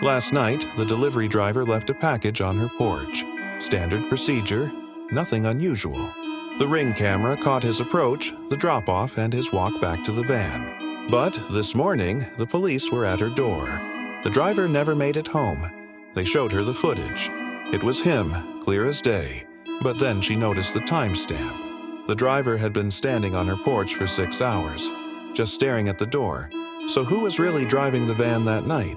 Last night, the delivery driver left a package on her porch. Standard procedure, nothing unusual. The Ring camera caught his approach, the drop-off, and his walk back to the van. But this morning, the police were at her door. The driver never made it home. They showed her the footage. It was him, clear as day. But then she noticed the timestamp. The driver had been standing on her porch for 6 hours, just staring at the door. So who was really driving the van that night?